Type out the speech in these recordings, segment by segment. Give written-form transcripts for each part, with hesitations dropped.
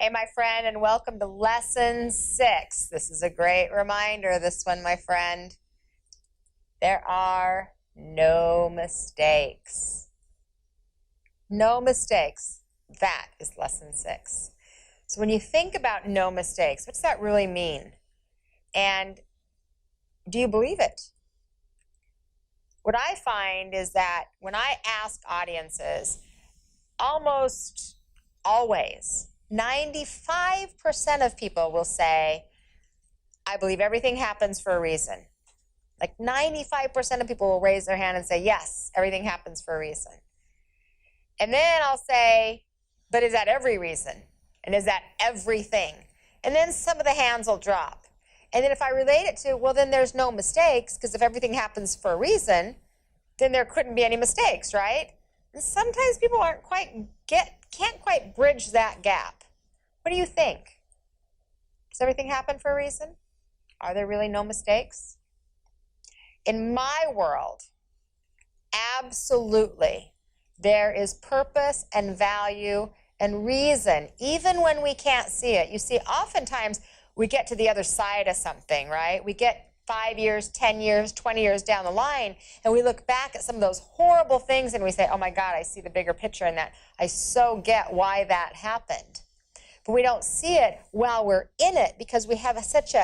Hey, my friend, and welcome to Lesson 6. This is a great reminder, this one, my friend. There are no mistakes. No mistakes. That is Lesson 6. So when you think about no mistakes, what does that really mean? And do you believe it? What I find is that when I ask audiences, almost always, 95% of people will say, I believe everything happens for a reason. Like 95% of people will raise their hand and say, yes, everything happens for a reason. And then I'll say, but is that every reason? And is that everything? And then some of the hands will drop. And then if I relate it to, well, then there's no mistakes, because if everything happens for a reason, then there couldn't be any mistakes, right? And sometimes people can't quite bridge that gap. What do you think? Does everything happen for a reason? Are there really no mistakes? In my world, absolutely, there is purpose and value and reason, even when we can't see it. You see, oftentimes we get to the other side of something, right? We get 5 years, 10 years, 20 years down the line, and we look back at some of those horrible things and we say, oh my God, I see the bigger picture in that. I so get why that happened. But we don't see it while we're in it because we have such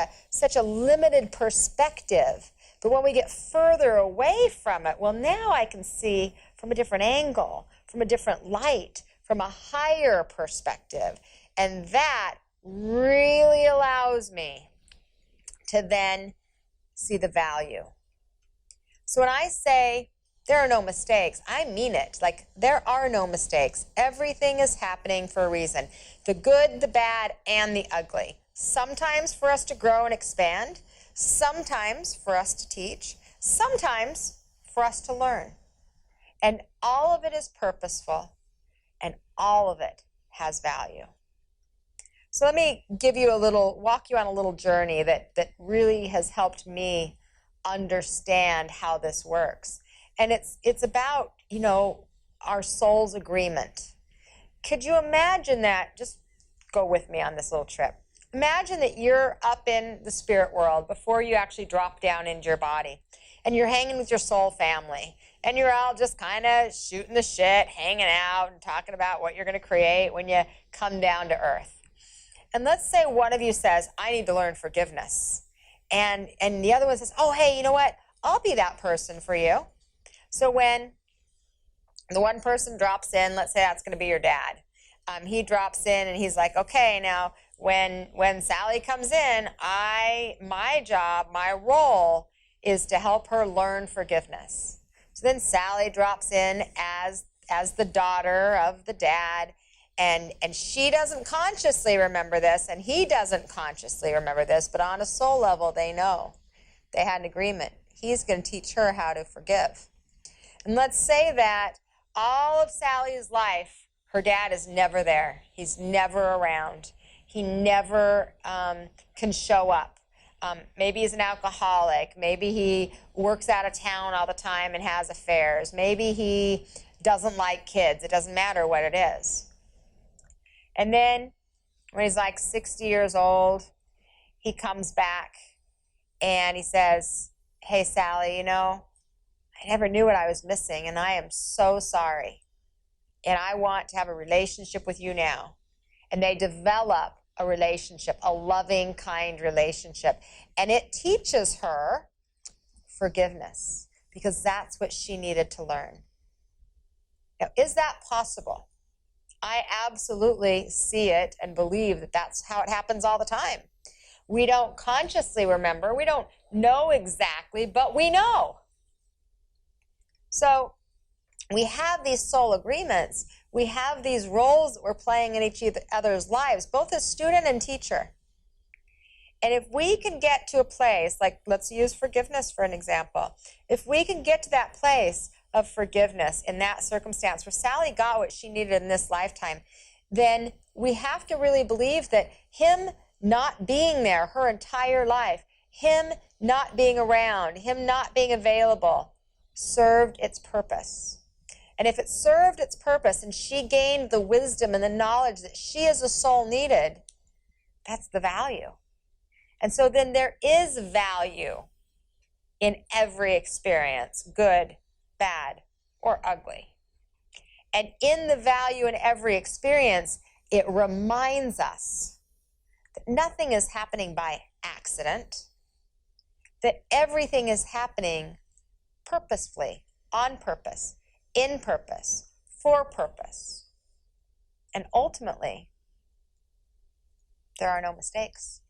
a limited perspective. But when we get further away from it, well, now I can see from a different angle, from a different light, from a higher perspective. And that really allows me to then see the value. So when I say there are no mistakes, I mean it. Like, there are no mistakes. Everything is happening for a reason. The good, the bad, and the ugly. Sometimes for us to grow and expand, sometimes for us to teach, sometimes for us to learn. And all of it is purposeful, and all of it has value. So let me walk you on a little journey that really has helped me understand how this works. And it's about, our soul's agreement. Could you imagine that? Just go with me on this little trip. Imagine that you're up in the spirit world before you actually drop down into your body. And you're hanging with your soul family. And you're all just kind of shooting the shit, hanging out, and talking about what you're going to create when you come down to earth. And let's say one of you says, I need to learn forgiveness. And the other one says, oh, hey, you know what? I'll be that person for you. So when the one person drops in, let's say that's going to be your dad. He drops in and he's like, okay, now when Sally comes in, my job, my role is to help her learn forgiveness. So then Sally drops in as the daughter of the dad, and she doesn't consciously remember this, and he doesn't consciously remember this, but on a soul level, they know. They had an agreement. He's going to teach her how to forgive. And let's say that all of Sally's life, her dad is never there. He's never around. He never can show up. Maybe he's an alcoholic. Maybe he works out of town all the time and has affairs. Maybe he doesn't like kids. It doesn't matter what it is. And then when he's like 60 years old, he comes back and he says, hey, Sally, I never knew what I was missing, and I am so sorry. And I want to have a relationship with you now. And they develop a relationship, a loving, kind relationship. And it teaches her forgiveness, because that's what she needed to learn. Now, is that possible? I absolutely see it and believe that that's how it happens all the time. We don't consciously remember. We don't know exactly, but we know. So we have these soul agreements. We have these roles that we're playing in each other's lives, both as student and teacher. And if we can get to a place, like let's use forgiveness for an example. If we can get to that place of forgiveness in that circumstance where Sally got what she needed in this lifetime, then we have to really believe that him not being there her entire life, him not being around, him not being available, served its purpose. And if it served its purpose and she gained the wisdom and the knowledge that she as a soul needed, that's the value. And so then there is value in every experience, good, bad, or ugly. And in the value in every experience, it reminds us that nothing is happening by accident, that everything is happening purposefully, on purpose, in purpose, for purpose. And ultimately, there are no mistakes.